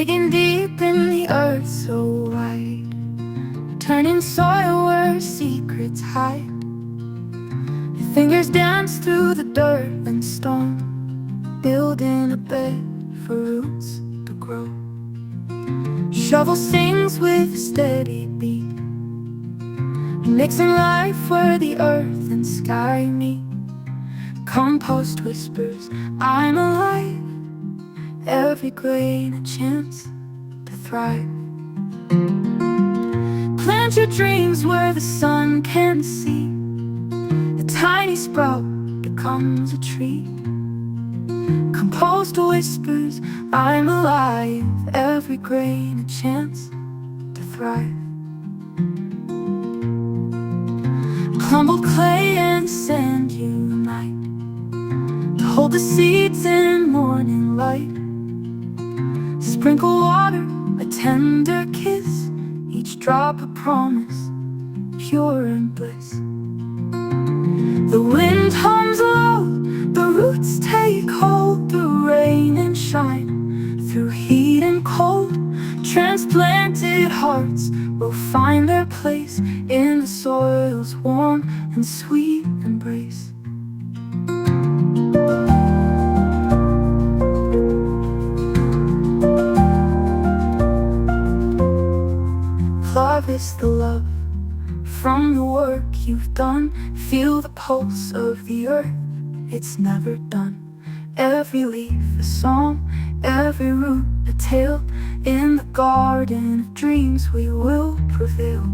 Digging deep in the earth so wide, turning soil where secrets hide. Your fingers dance through the dirt and stone, building a bed for roots to grow. Shovel sings with a steady beat, mixing life where the earth and sky meet. Compost whispers, I'm alive, every grain a chance to thrive. Plant your dreams where the sun can see, a tiny sprout becomes a tree. Compost whispers, I'm alive, every grain a chance to thrive. Crumbled clay and sand unite to hold the seeds in morning light. Sprinkle water, a tender kiss, each drop a promise, pure and bliss. The wind hums low, the roots take hold, through rain and shine, through heat and cold. Transplanted hearts will find their place in the soil's warm and sweet embrace. Harvest the love from the work you've done. Feel the pulse of the earth, it's never done. Every leaf a song, every root a tale. In the garden of dreams we will prevail.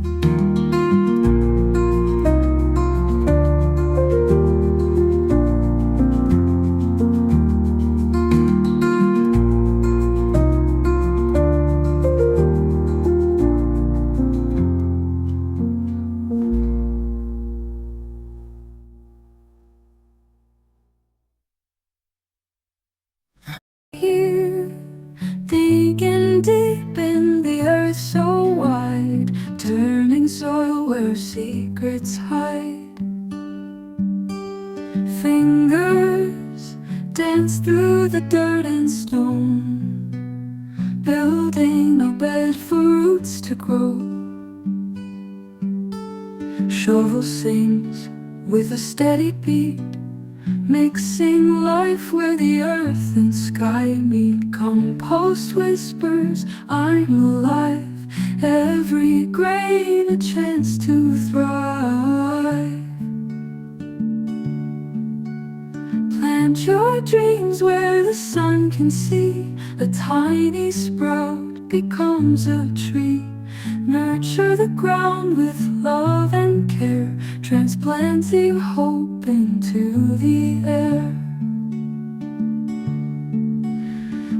Here, digging deep in the earth so wide, turning soil where secrets hide. Fingers dance through the dirt and stone, building a bed for roots to grow. Shovel sings with a steady beat, mixing life where the earth and sky meet. Compost whispers, I'm alive, every grain a chance to thrive. Plant your dreams where the sun can see, a tiny sprout becomes a tree. Nurture the ground with love and care, transplanting hope into the air.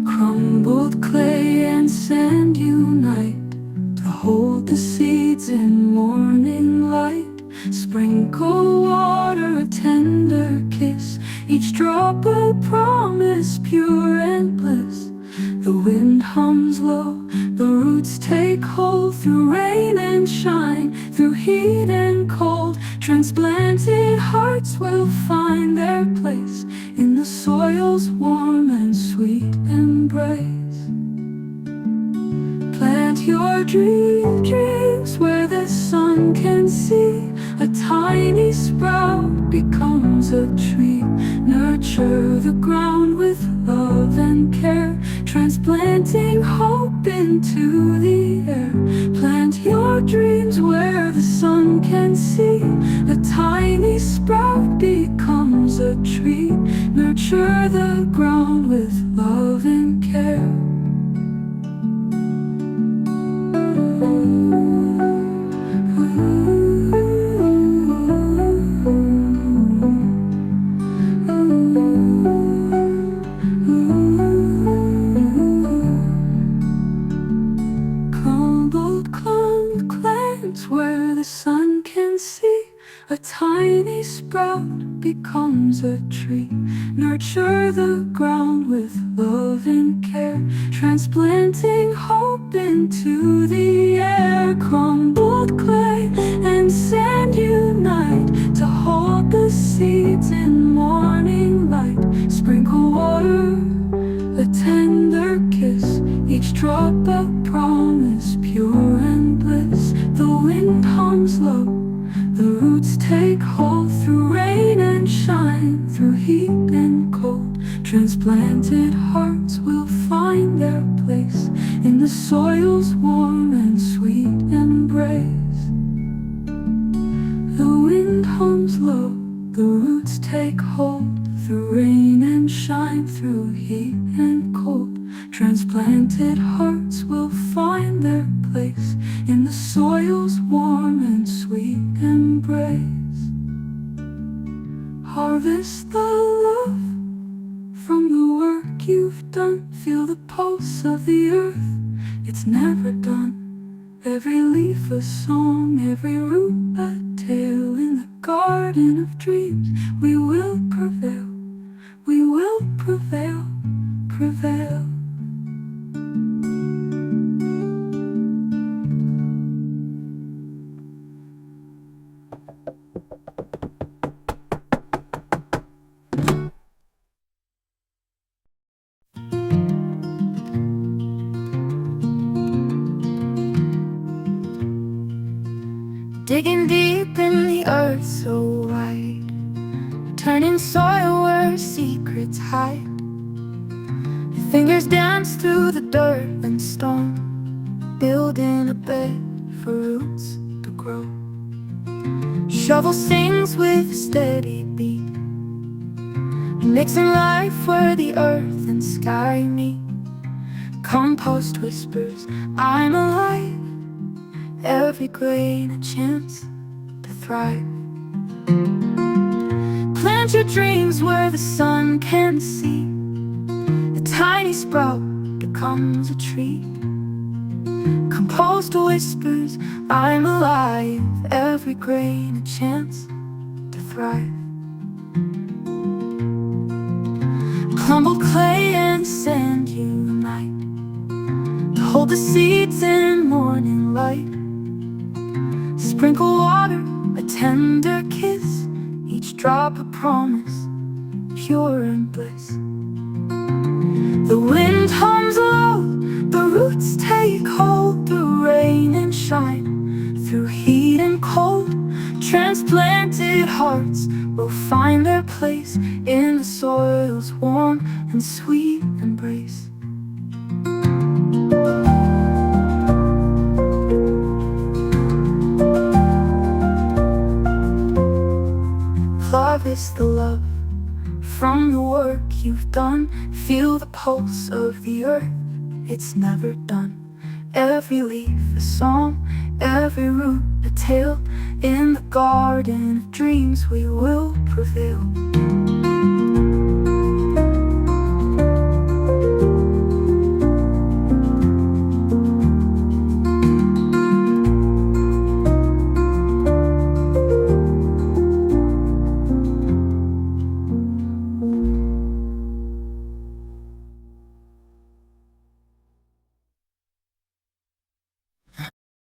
Crumbled clay and sand unite to hold the seeds in morning light. Sprinkle water, a tender kiss, each drop a promise, pure and bliss. The wind hums low, the roots take hold, through rain and shine, through heat and cold. Transplanted hearts will find their place in the soil's warm and sweet embrace. Plant your dreams where the sun can see, a tiny sprout becomes a tree. Nurture the ground with love and care, transplanting hope into the air. Plant your dreams where the sun can see, a tiny sprout becomes a tree. Nurture the ground with love and care. Where the sun can see, a tiny sprout becomes a tree. Nurture the ground with love and care, transplanting hope into the air. Crumbled clay and sand unite to hold the seeds in morning light. Sprinkle water, a tender kiss, each drop Transplanted hearts will find their place in the soil's warm and sweet embrace. The wind hums low, the roots take hold, through rain and shine, through heat and cold. Transplanted hearts will find their place in the soil's warm and sweet embrace. Harvest the love from the work you've done. Feel the pulse of the earth, it's never done. Every leaf a song, every root a tale. In the garden of dreams we will prevail, we will prevail, prevail. Digging deep in the earth so wide, turning soil where secrets hide. Your fingers dance through the dirt and stone, building a bed for roots to grow. Shovel sings with steady beat, mixing life where the earth and sky meet. Compost whispers, I'm alive. Every grain a chance to thrive. Plant your dreams where the sun can see. A tiny sprout becomes a tree. Compost whispers, I'm alive. Every grain a chance to thrive. Crumbled clay and sand unite to hold the seeds in morning light. Sprinkle water, a tender kiss, each drop a promise, pure and bliss. The wind hums low, the roots take hold, through rain and shine, through heat and cold. Transplanted hearts will find their place in the soil's warm and sweet embrace. Harvest the love from the work you've done. Feel the pulse of the earth, it's never done. Every leaf a song, every root a tale. In the garden of dreams we will prevail.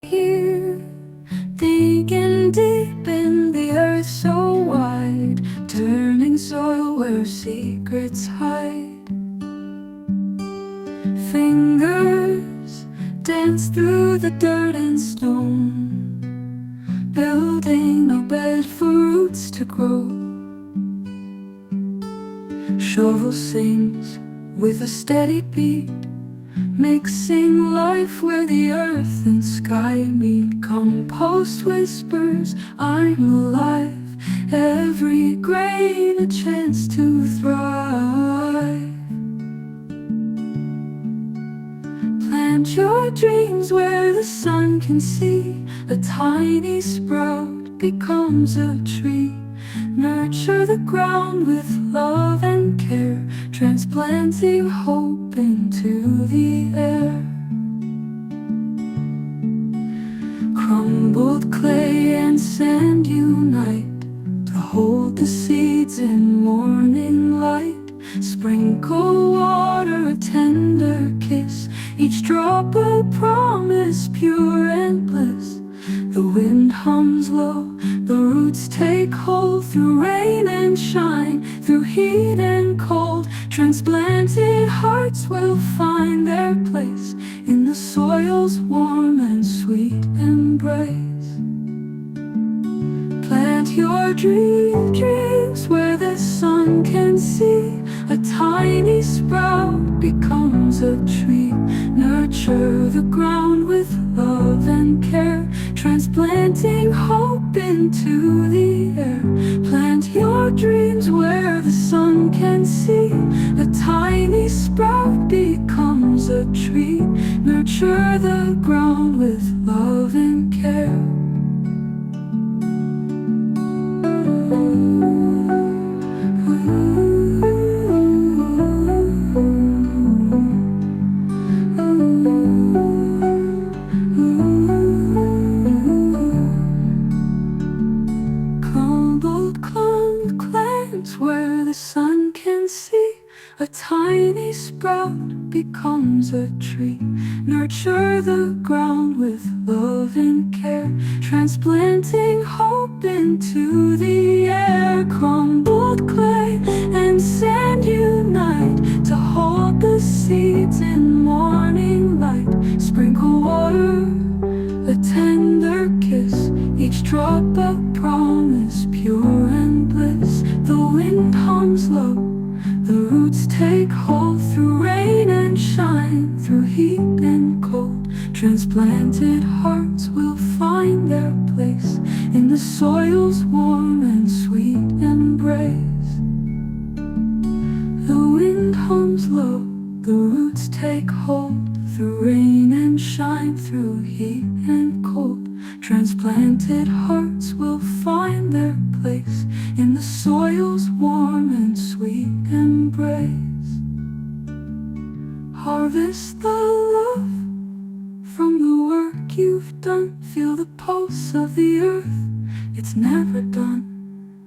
Here, digging deep in the earth so wide, turning soil where secrets hide. Fingers dance through the dirt and stone, building a bed for roots to grow. Shovel sings with a steady beat, mixing life where the earth and sky meet. Compost whispers, I'm alive. Every grain a chance to thrive. Plant your dreams where the sun can see. A tiny sprout becomes a tree. Nurture the ground with love and care, transplanting hope into the air. Crumbled clay and sand unite to hold the seeds in morning light. Sprinkle water, a tender kiss, each drop a promise, pure and bliss. The wind hums low, the roots take hold, through rain and shine, through heat and cold. Transplanted hearts will find their place in the soil's warm and sweet embrace. Plant your dreams where the sun can see. A tiny sprout becomes a tree. Nurture the ground with love and care, transplanting hope into the air. Plant your dreams where the sun can see. A tiny sprout becomes a tree. Nurture the ground with love and care. Where the sun can see, a tiny sprout becomes a tree. Nurture the ground with love and care, transplanting hope into the air. Crumbled clay and sand unite to hold the seeds in morning light. Sprinkle water, a tender kiss, each drop a promise, pure and bliss. The wind hums low, the roots take hold through rain and shine, through heat and cold. Transplanted hearts will find their place in the soil's warm and sweet embrace. The wind hums low, the roots take hold through rain and shine, through heat and cold. Transplanted hearts will find their place in the soil's warm and sweet embrace. Harvest the love from the work you've done. Feel the pulse of the earth, it's never done.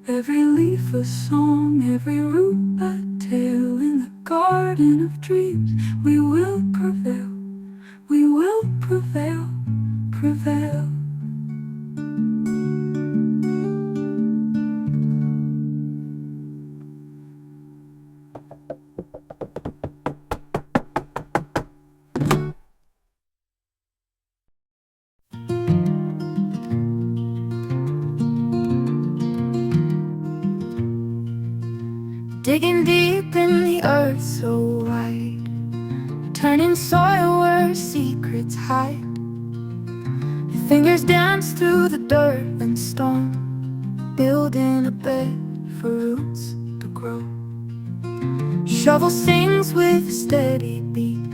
Every leaf a song, every root a tale. In the garden of dreams we will prevail, we will prevail, prevail. Digging deep in the earth so wide, turning soil where secrets hide. Your fingers dance through the dirt and stone, building a bed for roots to grow. Shovel sings with a steady beat,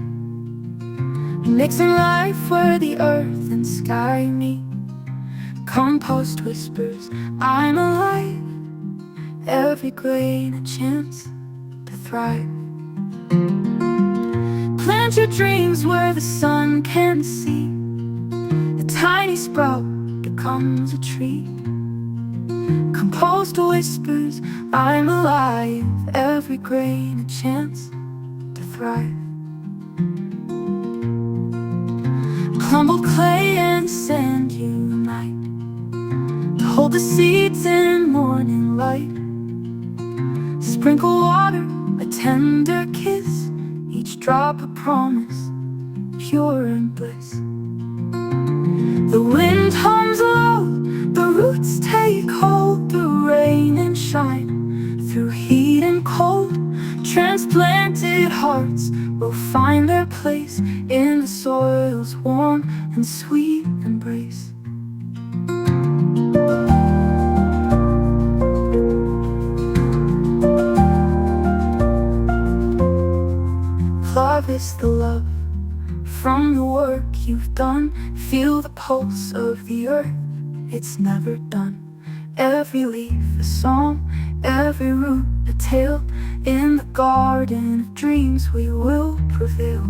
mixing life where the earth and sky meet. Compost whispers, I'm alive, every grain a chance to thrive. Plant your dreams where the sun can see. A tiny sprout becomes a tree. Compost whispers, I'm alive, every grain a chance to thrive. Crumbled clay and sand unite to hold the seeds in morning light. Sprinkle water, a tender kiss, each drop a promise, pure and bliss. The wind hums low, the roots take hold through rain and shine, through heat and cold. Transplanted hearts will find their place in the soil's warm and sweet embrace. Harvest the love from the work you've done. Feel the pulse of the earth, it's never done. Every leaf a song, every root a tale. In the garden of dreams we will prevail.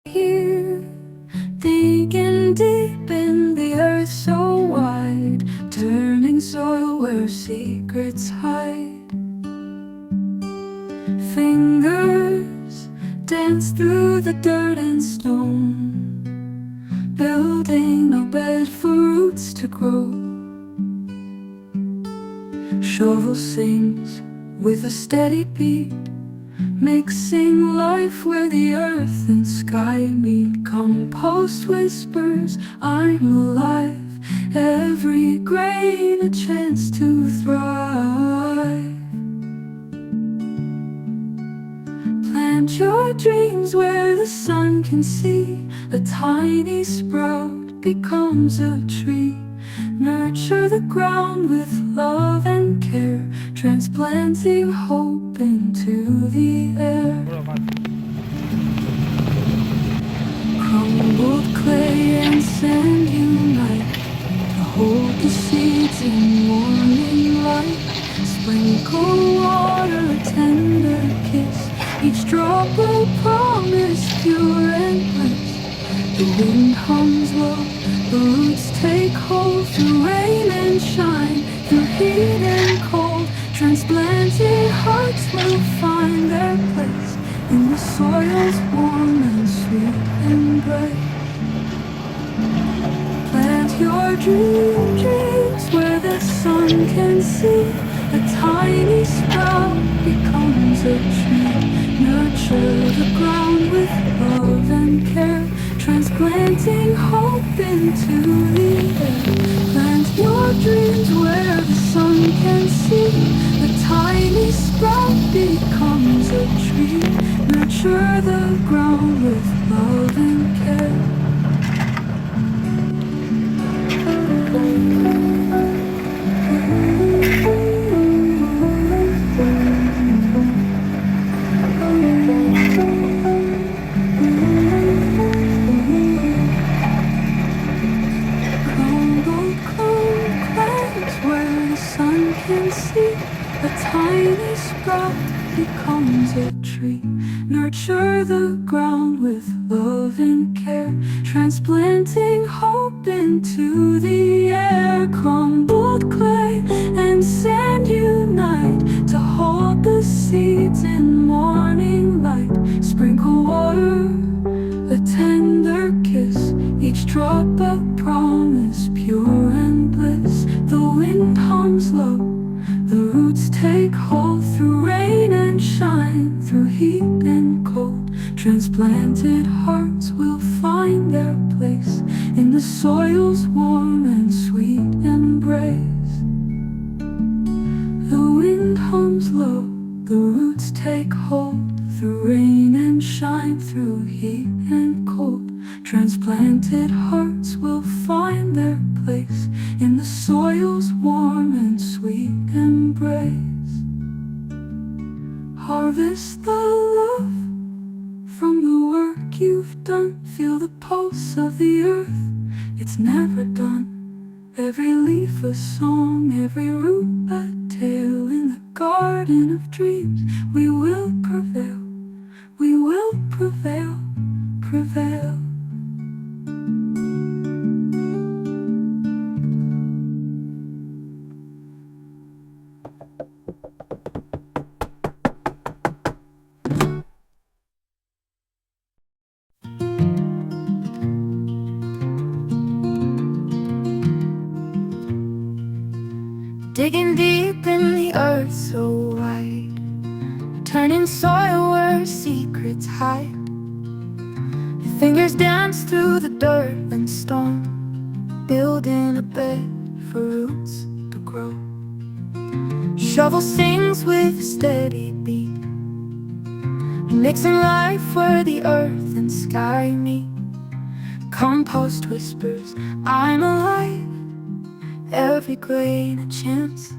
Here, digging deep in the earth so wide, turning soil where secrets hide. Fingers dance through the dirt and stone, building a bed bed for roots to grow. Shovel sings with a steady beat, mixing life where the earth and sky meet. Compost whispers, I'm alive, every grain a chance to thrive. Plant your dreams where the sun can see, a tiny sprout becomes a tree. Nurture the ground with love and care, transplanting hope into the air. Crumbled clay and sand unite to hold the seeds in morning light. Sprinkle water, a tender kiss, each drop will promise pure and bliss. The wind hums low, the roots take hold through rain and shine, through heat and cold. Transplanted hearts will find their place in the soil's warm and sweet embrace. Plant your dreams where the sun can see, a tiny sprout becomes a tree. Nurture the ground with love and care, transplanting hope into the air. Plant your dreams where the sun can see, a tiny sprout becomes a tree. Nurture the ground with love and care. A tiny sprout becomes a tree. Nurture the ground with love and care, transplanting hope into the air. Crumbled clay and sand unite to hold the seeds in morning light. Sprinkle water, a tender kiss, each drop a promise pure and bliss. The wind hums low, the roots take hold through rain and shine, through heat and cold. Transplanted hearts will find their place in the soil's warm and sweet embrace. The wind hums low, the roots take hold through rain and shine, through heat and cold. Transplanted hearts will find their place in the soil's warm and sweet embrace. Harvest the love from the work you've done. Feel the pulse of the earth, it's never done. Every leaf a song, every root a tale. In the garden of dreams we will prevail, we will prevail, prevail. Digging deep in the earth so wide, turning soil where secrets hide. Your fingers dance through the dirt and stone, building a bed for roots to grow. Shovel sings with a steady beat, mixing life where the earth and sky meet. Compost whispers, I'm alive, every grain a chance